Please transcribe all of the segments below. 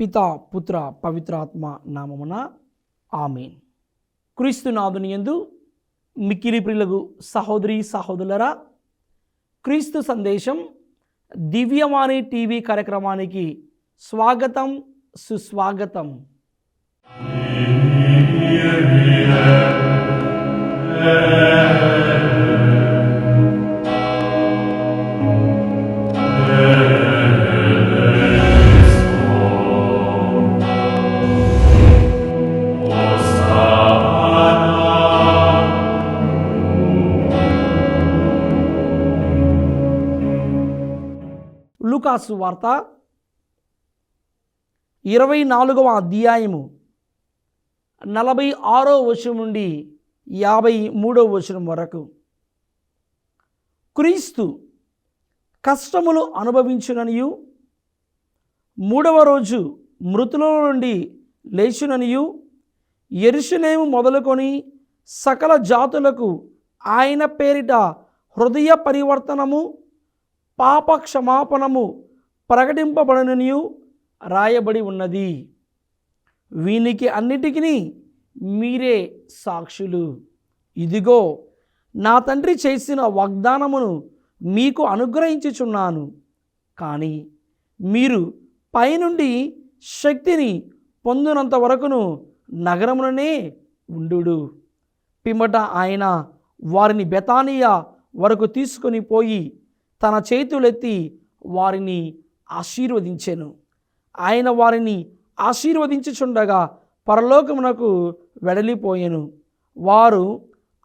పితా పుత్ర పవిత్రాత్మ నామమున ఆమేన్. క్రీస్తునాథుని యందు మిక్కిలి ప్రియులకు సహోదరి సహోదరులరా, క్రీస్తు సందేశం దివ్యవాణి టీవీ కార్యక్రమానికి స్వాగతం, సుస్వాగతం. లూకాసు వార్త 24వ అధ్యాయము 46వ వచనం నుండి 53వ వచనం వరకు. క్రీస్తు కష్టములు అనుభవించుననియు మూడవ రోజు మృతుల నుండి లేచుననియు యెరూషలేము మొదలుకొని సకల జాతులకు ఆయన పేరిట హృదయ పరివర్తనము పాప క్షమాపణము ప్రకటింపబడననియు రాయబడి ఉన్నది. వీనికి అన్నిటికీ మీరే సాక్షులు. ఇదిగో నా తండ్రి చేసిన వాగ్దానమును మీకు అనుగ్రహించుచున్నాను. కానీ మీరు పైనుండి శక్తిని పొందినంత వరకును నగరముననే ఉండు. పిమ్మట ఆయన వారిని బెతానియా వరకు తీసుకొని పోయి తన చేతులెత్తి వారిని ఆశీర్వదించెను. ఆయన వారిని ఆశీర్వదించుచుండగా పరలోకమునకు వెడలిపోయెను. వారు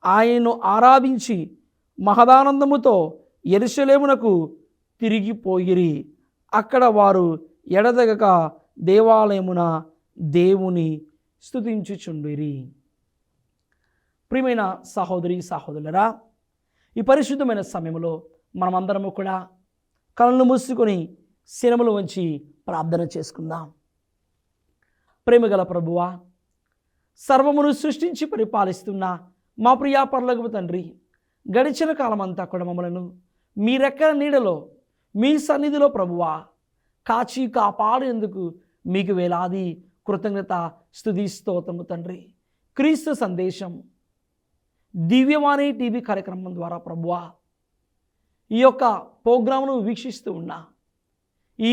ఆయనను ఆరాధించి మహదానందముతో యెరూషలేమునకు తిరిగిపోయిరి. అక్కడ వారు ఎడతెగక దేవాలయమున దేవుని స్తుతించుచుండిరి. ప్రియమైన సహోదరి సహోదరులరా, ఈ పరిశుద్ధమైన సమయంలో మనమందరము కూడా కళ్ళు మూసుకొని శిరములు వంచి ప్రార్థన చేసుకుందాం. ప్రేమగల ప్రభువా, సర్వమును సృష్టించి పరిపాలిస్తున్న మా ప్రియా పరలోకపు తండ్రి, గడిచిన కాలమంతా కూడా మమ్మలను మీ రెక్కల నీడలో మీ సన్నిధిలో ప్రభువా కాచి కాపాడేందుకు మీకు వేలాది కృతజ్ఞత స్తుతి స్తోత్రము తండ్రి. క్రీస్తు సందేశం దివ్యవాణి టీవీ కార్యక్రమం ద్వారా ప్రభువా ఈ యొక్క ప్రోగ్రామును వీక్షిస్తూ ఉన్నా, ఈ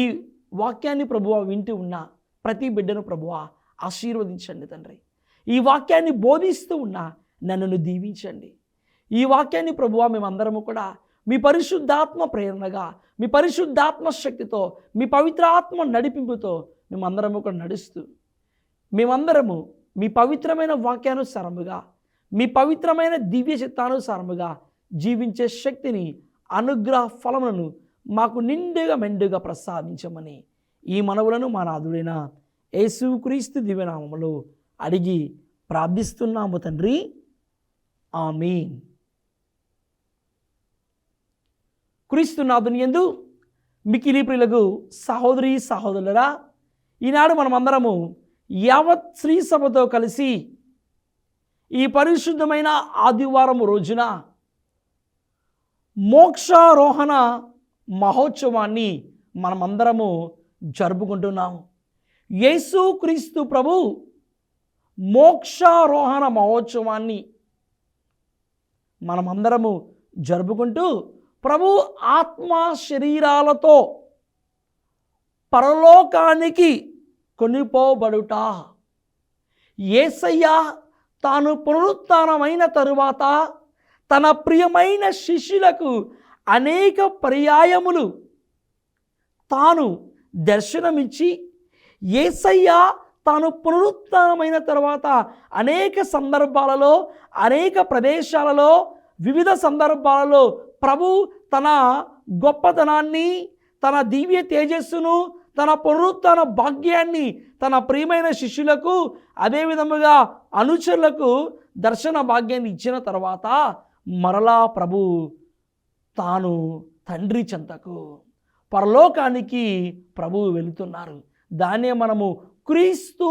వాక్యాన్ని ప్రభువా వింటూ ఉన్న ప్రతి బిడ్డను ప్రభువా ఆశీర్వదించండి తండ్రి. ఈ వాక్యాన్ని బోధిస్తూ ఉన్నా నన్ను దీవించండి. ఈ వాక్యాన్ని ప్రభువా మేమందరము కూడా మీ పరిశుద్ధాత్మ ప్రేరణగా, మీ పరిశుద్ధాత్మ శక్తితో, మీ పవిత్రాత్మ నడిపింపుతో మేమందరము కూడా నడుస్తూ, మేమందరము మీ పవిత్రమైన వాక్యానుసారముగా, మీ పవిత్రమైన దివ్య చిత్తానుసారముగా జీవించే శక్తిని, అనుగ్రహ ఫలములను మాకు నిండుగా మెండుగా ప్రసాదించమని ఈ మనవులను మా నాథుడైన యేసుక్రీస్తు దివ్యనామములో అడిగి ప్రార్థిస్తున్నాము తండ్రి, ఆమేన్. క్రీస్తు నాథుని యందు మిక్కిలి ప్రియులకు సహోదరి సహోదరులరా, ఈనాడు మనమందరము యావత్ శ్రీ సభతో కలిసి ఈ పరిశుద్ధమైన ఆదివారం రోజున మోక్షారోహణ మహోత్సవాన్ని మనమందరము జరుపుకుంటున్నాము. యేసుక్రీస్తు ప్రభు మోక్షారోహణ మహోత్సవాన్ని మనమందరము జరుపుకుంటూ ప్రభు ఆత్మ శరీరాలతో పరలోకానికి కొనిపోబడుట, యేసయ్య తాను పునరుత్థానమైన తరువాత తన ప్రియమైన శిష్యులకు అనేక పర్యాయములు తాను దర్శనమిచ్చి, యేసయ్య తాను పునరుత్థానమైన తర్వాత అనేక సందర్భాలలో, అనేక ప్రదేశాలలో, వివిధ సందర్భాలలో ప్రభు తన గొప్పతనాన్ని, తన దివ్య తేజస్సును, తన పునరుత్థాన భాగ్యాన్ని తన ప్రియమైన శిష్యులకు, అదేవిధముగా అనుచరులకు దర్శన భాగ్యాన్ని ఇచ్చిన తర్వాత మరలా ప్రభు తాను తండ్రి చెంతకు పరలోకానికి ప్రభువు వెళుతున్నారు. దాన్నే మనము క్రీస్తు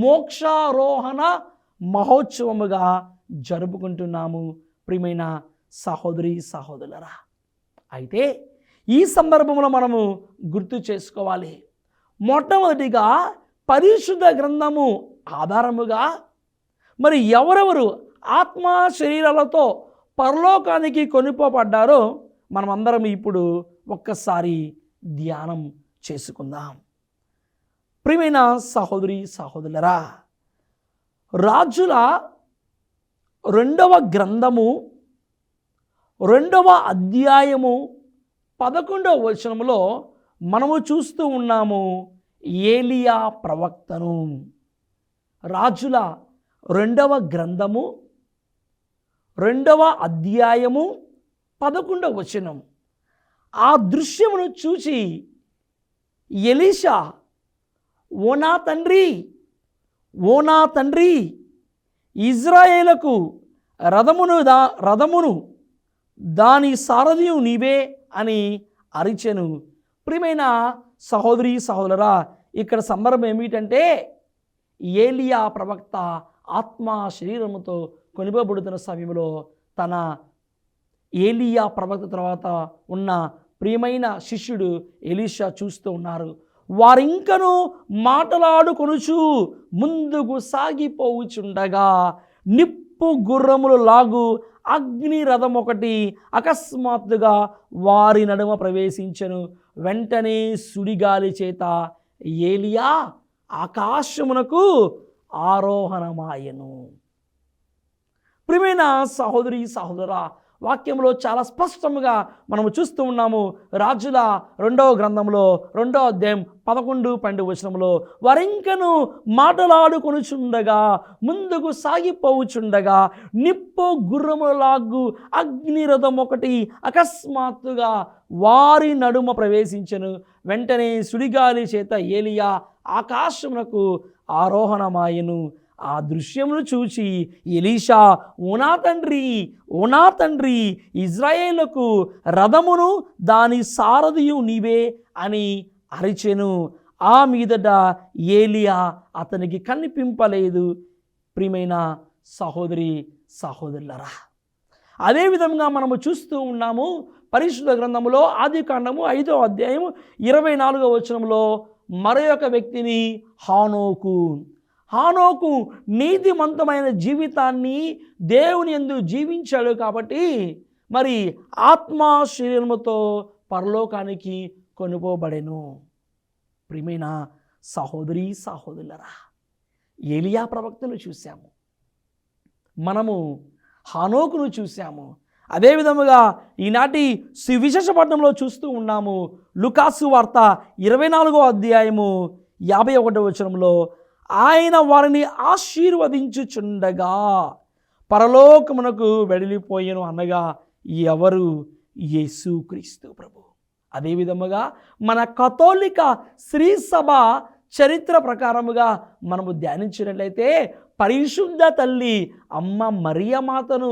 మోక్షారోహణ మహోత్సవముగా జరుపుకుంటున్నాము. ప్రియమైన సహోదరి సహోదరులరా, అయితే ఈ సందర్భంలో మనము గుర్తు చేసుకోవాలి, మొట్టమొదటిగా పరిశుద్ధ గ్రంథము ఆధారముగా మరి ఎవరెవరు ఆత్మ శరీరాలతో పరలోకానికి కొనిపోబడ్డారో మనమందరం ఇప్పుడు ఒక్కసారి ధ్యానం చేసుకుందాం. ప్రియమైన సహోదరి సహోదరులరా, రాజుల 2వ గ్రంథము 2వ అధ్యాయము 11వ వచనములో మనము చూస్తూ ఉన్నాము ఏలియా ప్రవక్తను. రాజుల 2వ గ్రంథము 2వ అధ్యాయము 11వ వచనం. ఆ దృశ్యమును చూసి ఎలీషా, ఓ నా తండ్రి, ఇజ్రాయేలుకు రథమును దాని సారథియు నీవే అని అరిచెను. ప్రియమైన సహోదరి సహోదరా, ఇక్కడ సందర్భం ఏమిటంటే ఏలియా ప్రవక్త ఆత్మ శరీరముతో కొనిపోబడుతున్న సమయంలో తన ఏలియా ప్రవక్త తర్వాత ఉన్న ప్రియమైన శిష్యుడు ఎలీషా చూస్తూ ఉన్నారు. వారింకను మాటలాడుకొనుచు ముందుకు సాగిపోవుచుండగా నిప్పు గుర్రములు లాగు అగ్ని రథం ఒకటి అకస్మాత్తుగా వారి నడుమ ప్రవేశించెను. వెంటనే సుడిగాలి చేత ఏలియా ఆకాశమునకు ఆరోహణమాయెను. ప్రియమైన సహోదరి సహోదరా, వాక్యంలో చాలా స్పష్టంగా మనము చూస్తూ ఉన్నాము. రాజుల 2వ గ్రంథంలో 2వ అధ్యాయం 11-12 వచనంలో వారింకను మాటలాడుకొనుచుండగా ముందుకు సాగిపోవుచుండగా నిప్పు గుర్రములాగు అగ్నిరథం ఒకటి అకస్మాత్తుగా వారి నడుమ ప్రవేశించెను. వెంటనే సుడిగాలి చేత ఏలియా ఆకాశమునకు ఆరోహణమాయెను. ఆ దృశ్యమును చూచి ఎలీషా, ఓ నా తండ్రి, ఇజ్రాయేలుకు రథమును దాని సారథియు నీవే అని అరిచెను. ఆ మీదట ఏలియా అతనికి కనిపింపలేదు. ప్రియమైన సహోదరి సహోదరులరా, అదేవిధంగా మనము చూస్తూ ఉన్నాము పరిశుద్ధ గ్రంథములో ఆదికాండము 5వ అధ్యాయం 24వ వచనంలో మరొక వ్యక్తిని హానోకు నీతిమంతమైన జీవితాన్ని దేవుని యందు జీవించాడు కాబట్టి మరి ఆత్మ శరీరముతో పరలోకానికి కొనుపోబడెను. ప్రియమైన సహోదరి సహోదరులరా, ఏలియా ప్రవక్తను చూశాము, మనము హానోకును చూశాము. అదేవిధముగా ఈనాటి సువిశేషపట్నంలో చూస్తూ ఉన్నాము. లూకాసు వార్త 24వ అధ్యాయము 51వ వచనంలో ఆయన వారిని ఆశీర్వదించుచుండగా పరలోకమునకు వెడలిపోయెను అనగా ఎవరు? యేసుక్రీస్తు ప్రభు. అదేవిధముగా మన కథోలిక శ్రీ సభ చరిత్ర ప్రకారముగా మనము ధ్యానించినట్లయితే పరిశుద్ధ తల్లి అమ్మ మరియమాతను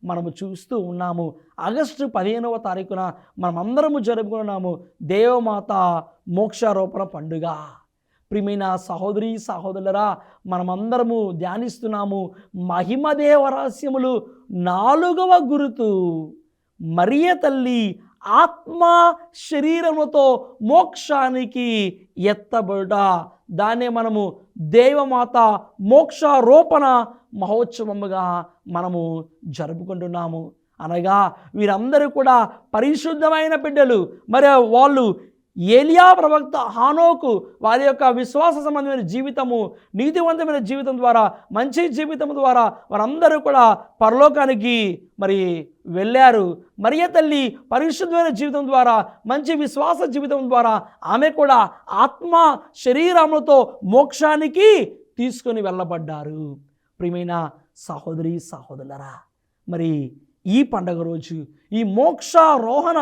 మనము చూస్తూ ఉన్నాము. ఆగస్టు 15వ తారీఖున మనమందరము జరుపుకున్నాము దేవమాత మోక్షారోపణ పండుగ. ప్రియమైన సహోదరి సహోదరులరా, మనమందరము ధ్యానిస్తున్నాము మహిమదేవ రహస్యములు 4వ గురుతు మరియ తల్లి ఆత్మ శరీరముతో మోక్షానికి ఎత్తబడుట. దాన్నే మనము దేవమాత మోక్షారోపణ మహోత్సవముగా మనము జరుపుకుంటున్నాము. అనగా వీరందరూ కూడా పరిశుద్ధమైన బిడ్డలు. మరి వాళ్ళు ఏలియా ప్రవక్త, హానోకు వారి యొక్క విశ్వాస సంబంధమైన జీవితము, నీతివంతమైన జీవితం ద్వారా, మంచి జీవితం ద్వారా వారందరూ కూడా పరలోకానికి మరి వెళ్ళారు. మరియ తల్లి పరిశుద్ధమైన జీవితం ద్వారా, మంచి విశ్వాస జీవితం ద్వారా ఆమె కూడా ఆత్మ శరీరములతో మోక్షానికి తీసుకొని వెళ్ళబడ్డారు. ప్రియమైన సహోదరి సహోదరులరా, మరి ఈ పండగ రోజు, ఈ మోక్షారోహణ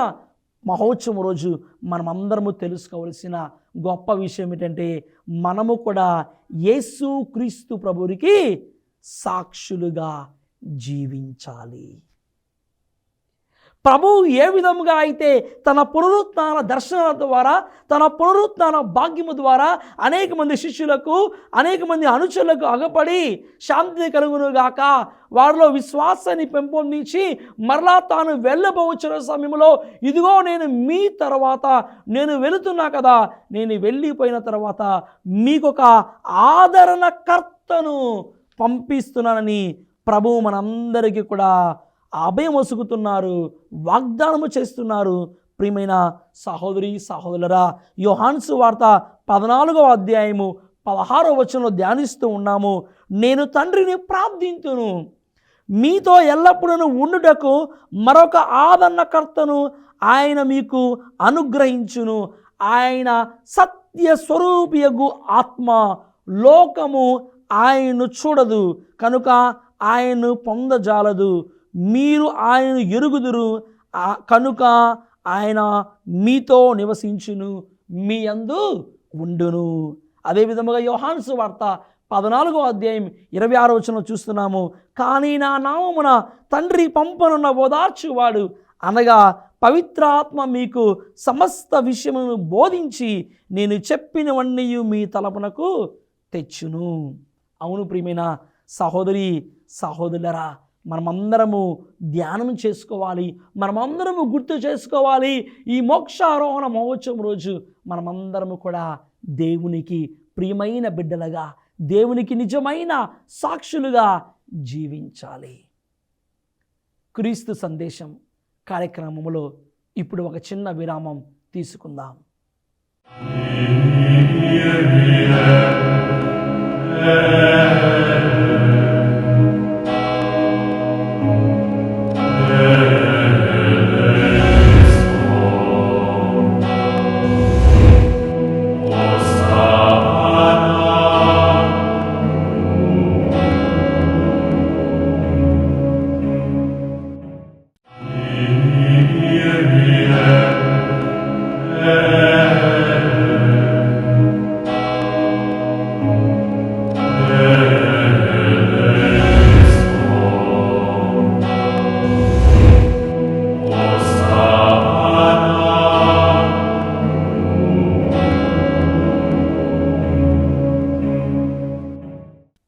మహోత్సవం రోజు మనమందరము తెలుసుకోవలసిన గొప్ప విషయం ఏంటంటే మనము కూడా యేసుక్రీస్తు ప్రభువుకి సాక్షులుగా జీవించాలి. ప్రభువు ఏ విధముగా అయితే తన పునరుత్థాన దర్శనాల ద్వారా, తన పునరుత్థాన భాగ్యము ద్వారా అనేక మంది శిష్యులకు, అనేక మంది అనుచరులకు అగపడి శాంతి కలుగునుగాక, వారిలో విశ్వాసాన్ని పెంపొందించి మరలా తాను వెళ్ళబోచున్న సమయంలో, ఇదిగో నేను మీ తర్వాత నేను వెళుతున్నా కదా, నేను వెళ్ళిపోయిన తర్వాత మీకొక ఆదరణకర్తను పంపిస్తున్నానని ప్రభువు మనందరికీ కూడా అభయం వసుకుతున్నారు, వాగ్దానము చేస్తున్నారు. ప్రియమైన సహోదరి సహోదరులారా, యోహాను సువార్త 14వ అధ్యాయము 16వ వచనంలో ధ్యానిస్తూ ఉన్నాము. నేను తండ్రిని ప్రార్థింతును, మీతో ఎల్లప్పుడూ ఉండుటకు మరొక ఆదరణకర్తను ఆయన మీకు అనుగ్రహించును. ఆయన సత్య స్వరూపియగు ఆత్మ. లోకము ఆయన్ను చూడదు కనుక ఆయన్ను పొందజాలదు, మీరు ఆయనను ఎరుగుదురు కనుక ఆయన మీతో నివసించును, మీ యందు ఉండును. అదేవిధముగా యోహాను సువార్త 14వ అధ్యాయం 26వ వచనంలో చూస్తున్నాము. కానీ నా నామమున తండ్రి పంపనున్న ఓదార్చువాడు, అనగా పవిత్రాత్మ మీకు సమస్త విషయమును బోధించి నేను చెప్పినవన్నీ మీ తలపునకు తెచ్చును. అవును ప్రియమైన సహోదరి సహోదరులరా, మనమందరము ధ్యానం చేసుకోవాలి, మనమందరము గుర్తు చేసుకోవాలి. ఈ మోక్షారోహణ మహోత్సవం రోజు మనమందరము కూడా దేవునికి ప్రియమైన బిడ్డలుగా, దేవునికి నిజమైన సాక్షులుగా జీవించాలి. క్రీస్తు సందేశం కార్యక్రమంలో ఇప్పుడు ఒక చిన్న విరామం తీసుకుందాం.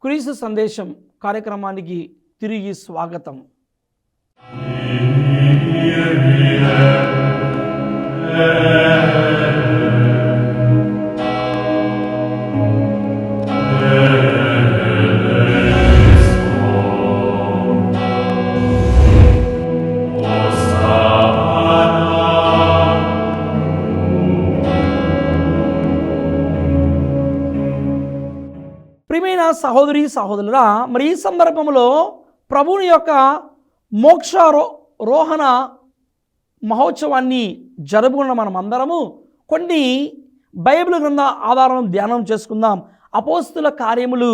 క్రీస్తు సందేశం కార్యక్రమానికి తిరిగి స్వాగతం. ప్రియమైన సహోదరి సహోదరురా, మరి ఈ సందర్భంలో ప్రభువుని యొక్క మోక్షారోహణ మహోత్సవాన్ని జరుపుకున్న మనం అందరము కొన్ని బైబిల్ గ్రంథ ఆధారం ధ్యానం చేసుకుందాం. అపోస్తుల కార్యములు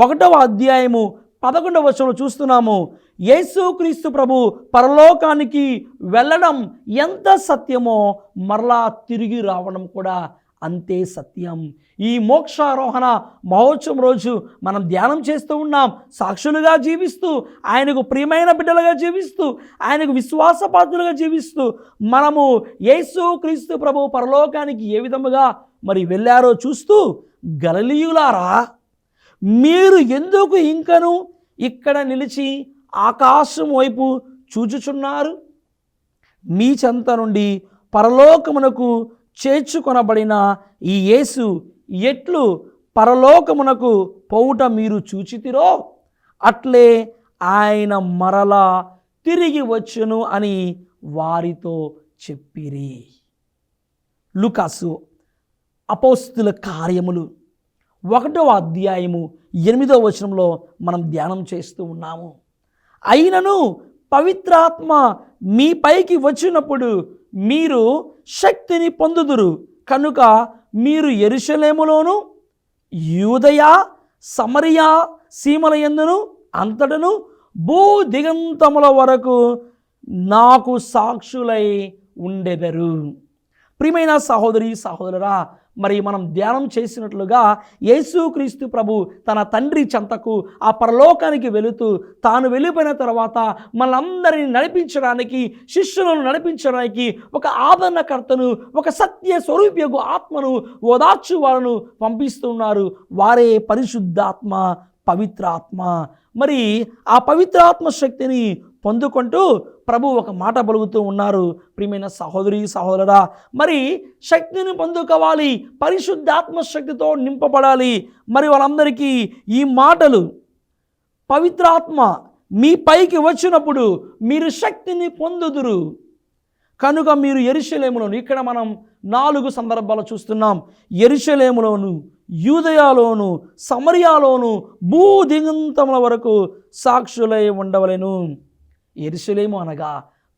1వ అధ్యాయము 11వ వచనంలో చూస్తున్నాము. యేసుక్రీస్తు ప్రభు పరలోకానికి వెళ్ళడం ఎంత సత్యమో మరలా తిరిగి రావడం కూడా అంతే సత్యం. ఈ మోక్షారోహణ మహోత్సవం రోజు మనం ధ్యానం చేస్తూ ఉన్నాం. సాక్షులుగా జీవిస్తూ, ఆయనకు ప్రియమైన బిడ్డలుగా జీవిస్తూ, ఆయనకు విశ్వాసపాత్రులుగా జీవిస్తూ మనము యేసుక్రీస్తు ప్రభు పరలోకానికి ఏ విధముగా మరి వెళ్ళారో చూస్తూ, గలిలయులారా, మీరు ఎందుకు ఇంకను ఇక్కడ నిలిచి ఆకాశం వైపు చూచుచున్నారు? మీ చెంత నుండి పరలోకమునకు చేర్చుకొనబడిన ఈ యేసు ఎట్లు పరలోకమునకు పోవుట మీరు చూచితిరో, అట్లే ఆయన మరలా తిరిగి వచ్చును అని వారితో చెప్పిరి. లూకాసు అపోస్తుల కార్యములు 1వ అధ్యాయము 8వ వచనంలో మనం ధ్యానం చేస్తూ ఉన్నాము. అయినను పవిత్రాత్మ మీ పైకి వచ్చినప్పుడు మీరు శక్తిని పొందుదురు కనుక మీరు యెరూషలేములోను యూదయ సమరియా సీమల యందును అంతటను భూ దిగంతముల వరకు నాకు సాక్షులై ఉండెదరు. ప్రియమైన సహోదరి సహోదరురా, మరి మనం ధ్యానం చేసినట్లుగా యేసుక్రీస్తు ప్రభు తన తండ్రి చెంతకు ఆ పరలోకానికి వెళుతూ తాను వెళ్ళిపోయిన తర్వాత మనందరినీ నడిపించడానికి, శిష్యులను నడిపించడానికి ఒక ఆదరణకర్తను, ఒక సత్య స్వరూప్యకు ఆత్మను, ఓదార్చు వాళ్ళను పంపిస్తున్నారు. వారే పరిశుద్ధాత్మ, పవిత్రాత్మ. మరి ఆ పవిత్రాత్మ శక్తిని పొందుకుంటూ ప్రభు ఒక మాట పలుకుతూ ఉన్నారు. ప్రియమైన సహోదరి సహోదరా, మరి శక్తిని పొందుకోవాలి, పరిశుద్ధాత్మ శక్తితో నింపబడాలి. మరి వాళ్ళందరికీ ఈ మాటలు, పవిత్రాత్మ మీ పైకి వచ్చినప్పుడు మీరు శక్తిని పొందుదురు కనుక మీరు యెరూషలేములోను, ఇక్కడ మనం 4 సందర్భాలు చూస్తున్నాం. యెరూషలేములోను, యూదయలోను, సమరయలోను, భూదిగంతముల వరకు సాక్షులై ఉండవలెను. యెరూషలేము అనగా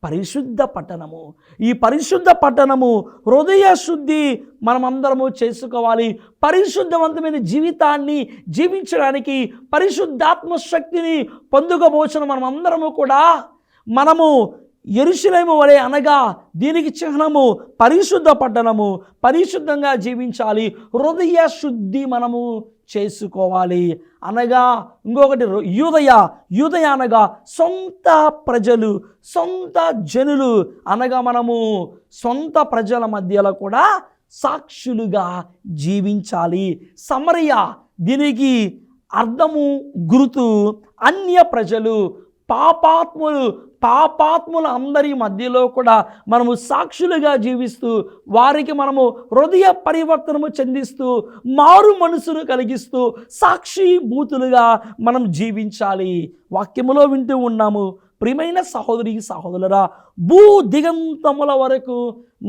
పరిశుద్ధ పట్టణము. ఈ పరిశుద్ధ పట్టణము హృదయ శుద్ధి మనమందరము చేసుకోవాలి. పరిశుద్ధవంతమైన జీవితాన్ని జీవించడానికి పరిశుద్ధాత్మ శక్తిని పొందుకోబోచిన మనమందరము కూడా మనము యెరూషలేము వలె, అనగా దీనికి చిహ్నము పరిశుద్ధ పట్టణము, పరిశుద్ధంగా జీవించాలి. హృదయ శుద్ధి మనము చేసుకోవాలి. అనగా ఇంకొకటి యూదయ అనగా సొంత ప్రజలు, సొంత జనులు, అనగా మనము సొంత ప్రజల మధ్యలో కూడా సాక్షులుగా జీవించాలి. సమరయ దీనికి అర్థము, గుర్తు అన్య ప్రజలు, పాపాత్ముల అందరి మధ్యలో కూడా మనము సాక్షులుగా జీవిస్తూ వారికి మనము హృదయ పరివర్తనము చెందిస్తూ మారు మనసును కలిగిస్తూ సాక్షిభూతులుగా మనం జీవించాలి. వాక్యములో వింటూ ఉన్నాము, ప్రియమైన సహోదరి సహోదరులారా, భూ దిగంతముల వరకు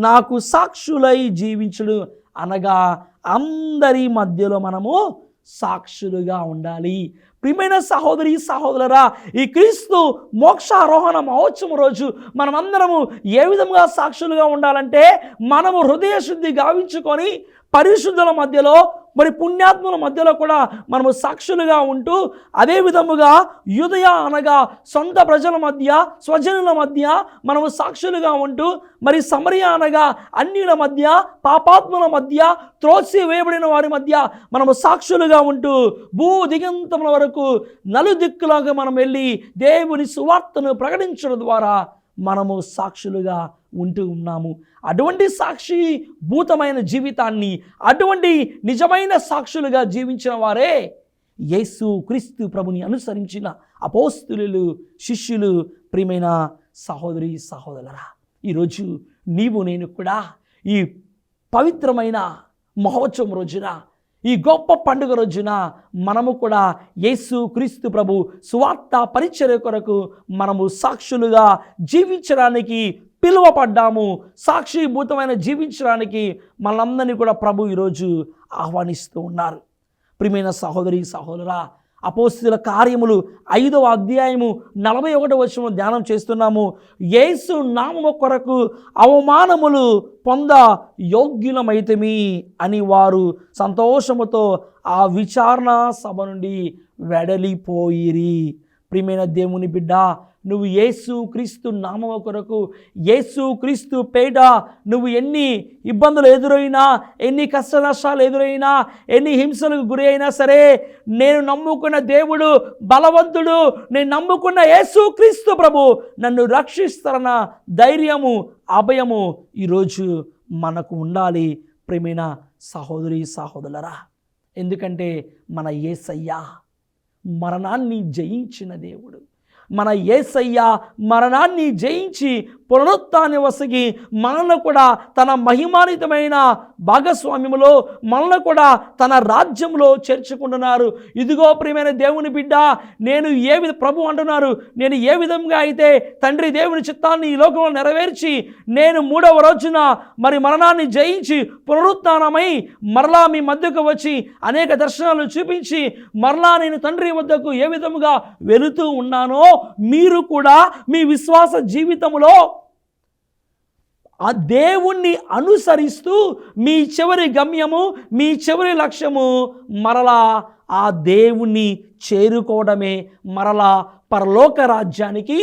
నాకు సాక్షులై జీవించుడు, అనగా అందరి మధ్యలో మనము సాక్షులుగా ఉండాలి. ప్రియమైన సహోదరి సహోదరులారా, ఈ క్రీస్తు మోక్షారోహణ మహోత్సవం రోజు మనమందరము ఏ విధంగా సాక్షులుగా ఉండాలంటే, మనము హృదయ శుద్ధి గావించుకొని పరిశుద్ధుల మధ్యలో, మరి పుణ్యాత్ముల మధ్యలో కూడా మనము సాక్షులుగా ఉంటూ, అదే విధముగా యూదయ అనగా సొంత ప్రజల మధ్య, స్వజనుల మధ్య మనము సాక్షులుగా ఉంటూ, మరి సమరయ అనగా అన్యుల మధ్య, పాపాత్ముల మధ్య, త్రోసి వేయబడిన వారి మధ్య మనము సాక్షులుగా ఉంటూ భూ దిగంతముల వరకు నలుదిక్కులాగా మనం వెళ్ళి దేవుని సువార్తను ప్రకటించడం ద్వారా మనము సాక్షులుగా ఉంటూ ఉన్నాము. అటువంటి సాక్షి భూతమైన జీవితాన్ని, అటువంటి నిజమైన సాక్షులుగా జీవించిన వారే యేసు క్రీస్తు ప్రభుని అనుసరించిన అపోస్తులు, శిష్యులు. ప్రియమైన సహోదరి సహోదరులారా, ఈరోజు నీవు నేను కూడా ఈ పవిత్రమైన మహోత్సవం రోజున, ఈ గొప్ప పండుగ రోజున మనము కూడా యేసు క్రీస్తు ప్రభు సువార్త పరిచర్య కొరకు మనము సాక్షులుగా జీవించడానికి పిలువపడ్డాము. సాక్షిభూతమైన జీవించడానికి మనందరినీ కూడా ప్రభు ఈరోజు ఆహ్వానిస్తూ ఉన్నారు. ప్రియమైన సహోదరి సహోదరా, అపోస్తలుల కార్యములు 5వ అధ్యాయము 41వ వచనం ధ్యానం చేస్తున్నాము. యేసు నామము కొరకు అవమానములు పొంద యోగ్యులమైతిమి అని వారు సంతోషముతో ఆ విచారణ సభ నుండి వెడలిపోయిరి. ప్రియమైన దేవుని బిడ్డ, నువ్వు యేసు క్రీస్తు నామము కొరకు, యేసు క్రీస్తు పేట నువ్వు ఎన్ని ఇబ్బందులు ఎదురైనా, ఎన్ని కష్ట నష్టాలు ఎదురైనా, ఎన్ని హింసలకు గురి అయినా సరే, నేను నమ్ముకున్న దేవుడు బలవంతుడు, నేను నమ్ముకున్న యేసు క్రీస్తు ప్రభు నన్ను రక్షిస్తారన్న ధైర్యము, అభయము ఈరోజు మనకు ఉండాలి. ప్రియమైన సహోదరి సహోదరులారా, ఎందుకంటే మన యేసయ్య మరణాన్ని జయించిన దేవుడు. మన యేసయ్య మరణాన్ని జయించి పునరుత్థానాన్ని వసగి మనల్ని కూడా తన మహిమాన్వితమైన భాగస్వామ్యములో, మనల్ని కూడా తన రాజ్యంలో చేర్చుకుంటున్నారు. ఇదిగో ప్రియమైన దేవుని బిడ్డ, నేను ప్రభు అంటున్నారు, నేను ఏ విధంగా అయితే తండ్రి దేవుని చిత్తాన్ని ఈ లోకంలో నెరవేర్చి, నేను 3వ రోజున మరి మరణాన్ని జయించి పునరుత్థానమై మరలా మీ మధ్యకు వచ్చి అనేక దర్శనాలు చూపించి మరలా నేను తండ్రి వద్దకు ఏ విధముగా వెళుతూ ఉన్నానో, మీరు కూడా మీ విశ్వాస జీవితంలో ఆ దేవుణ్ణి అనుసరిస్తూ మీ చివరి గమ్యము, మీ చివరి లక్ష్యము మరలా ఆ దేవుణ్ణి చేరుకోవడమే, మరలా పరలోక రాజ్యానికి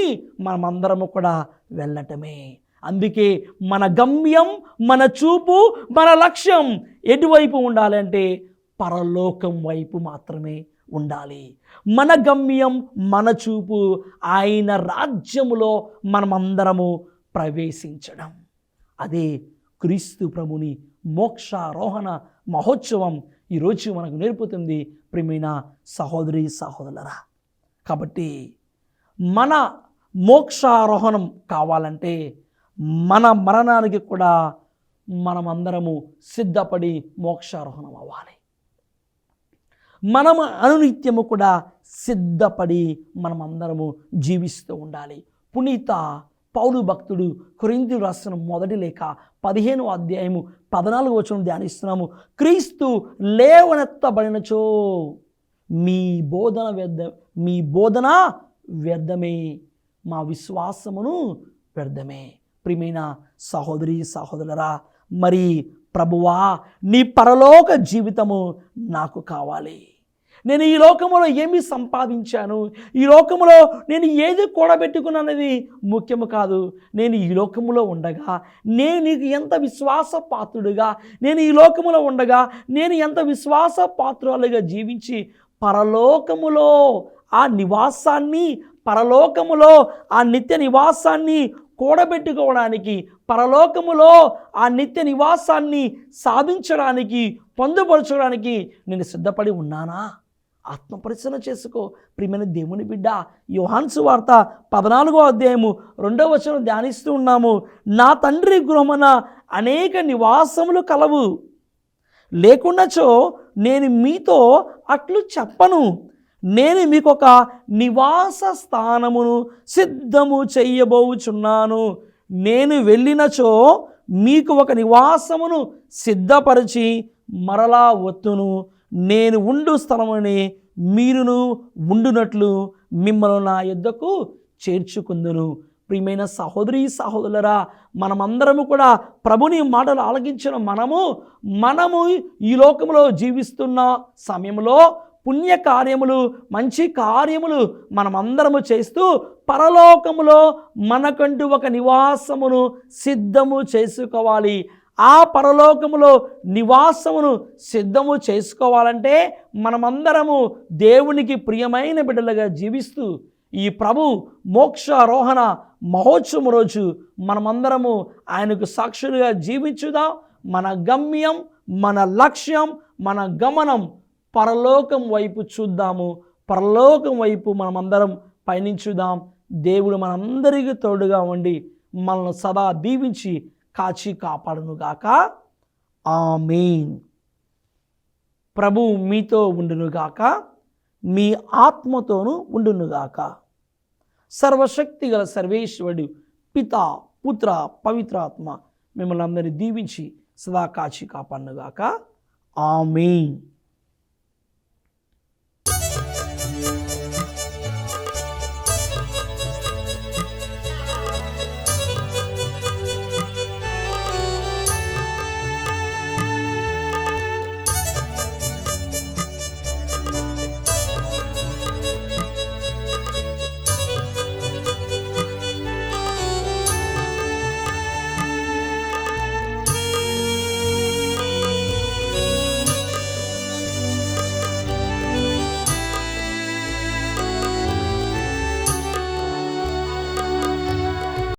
మనమందరము కూడా వెళ్ళటమే. అందుకే మన గమ్యం, మన చూపు, మన లక్ష్యం ఎటువైపు ఉండాలంటే పరలోకం వైపు మాత్రమే ఉండాలి. మన గమ్యం, మన చూపు ఆయన రాజ్యములో మనమందరము ప్రవేశించడం. అదే క్రీస్తు ప్రభుని మోక్షారోహణ మహోత్సవం ఈరోజు మనకు నేర్పుతుంది ప్రియమైన సహోదరి సహోదరులారా. కాబట్టి మన మోక్షారోహణం కావాలంటే మన మరణానికి కూడా మనమందరము సిద్ధపడి మోక్షారోహణం అవ్వాలి. మనము అనునిత్యము కూడా సిద్ధపడి మనమందరము జీవిస్తూ ఉండాలి. పునీత పౌలు భక్తుడు కొరింథీయులకు రాసిన మొదటి లేఖ 15వ అధ్యాయము 14వ వచనం ధ్యానిస్తున్నాము. క్రీస్తు లేవనెత్తబడినచో మీ బోధన వ్యర్థమే, మా విశ్వాసమును వ్యర్థమే. ప్రియమైన సహోదరి సహోదరులారా, మరి ప్రభువా నీ పరలోక జీవితము నాకు కావాలి. నేను ఈ లోకములో ఏమి సంపాదించాను, ఈ లోకములో నేను ఏది కూడబెట్టుకున్నది ముఖ్యము కాదు. నేను ఈ లోకములో ఉండగా నేను నీకు ఎంత విశ్వాసపాత్రుడుగా, నేను ఈ లోకములో ఉండగా నేను ఎంత విశ్వాసపాత్రులుగా జీవించి పరలోకములో ఆ నివాసాన్ని, పరలోకములో ఆ నిత్య నివాసాన్ని కూడబెట్టుకోవడానికి, పరలోకములో ఆ నిత్య నివాసాన్ని సాధించడానికి, పొందుపరచడానికి నేను సిద్ధపడి ఉన్నానా? ఆత్మపరిశీలన చేసుకో ప్రియమైన దేవుని బిడ్డ. యోహాను సువార్త 14వ అధ్యాయము 2వ వచనం ధ్యానిస్తూ ఉన్నాము. నా తండ్రి గృహమున అనేక నివాసములు కలవు, లేకున్నచో నేను మీతో అట్లు చెప్పను. నేను మీకు ఒక నివాస స్థానమును సిద్ధము చెయ్యబోచున్నాను. నేను వెళ్ళినచో మీకు ఒక నివాసమును సిద్ధపరిచి మరలా వత్తును. నేను ఉండు స్థలమని మీరును ఉండునట్లు మిమ్మల్ని నా యొద్దకు చేర్చుకుందును. ప్రియమైన సహోదరి సహోదరులారా, మనమందరము కూడా ప్రభుని మాటలు ఆలకించిన మనము ఈ లోకంలో జీవిస్తున్న సమయంలో పుణ్య కార్యములు, మంచి కార్యములు మనమందరము చేస్తూ పరలోకములో మనకంటూ ఒక నివాసమును సిద్ధము చేసుకోవాలి. ఆ పరలోకములో నివాసమును సిద్ధము చేసుకోవాలంటే మనమందరము దేవునికి ప్రియమైన బిడ్డలుగా జీవిస్తూ ఈ ప్రభు మోక్షారోహణ మహోత్సవం రోజు మనమందరము ఆయనకు సాక్షులుగా జీవించుదాం. మన గమ్యం, మన లక్ష్యం, మన గమనం పరలోకం వైపు చూద్దాము. పరలోకం వైపు మనమందరం పయనించుదాం. దేవుడు మనందరికీ తోడుగా ఉండి మనల్ని సదా దీవించి కాచి కాపాడునుగాక. ఆమేన్. ప్రభు మీతో ఉండునుగాక, మీ ఆత్మతోనూ ఉండునుగాక. సర్వశక్తి గల సర్వేశ్వరుడు పితా, పుత్ర, పవిత్రాత్మ మిమ్మల్ని అందరినీ దీవించి సదా కాచి కాపాడునుగాక. ఆమేన్.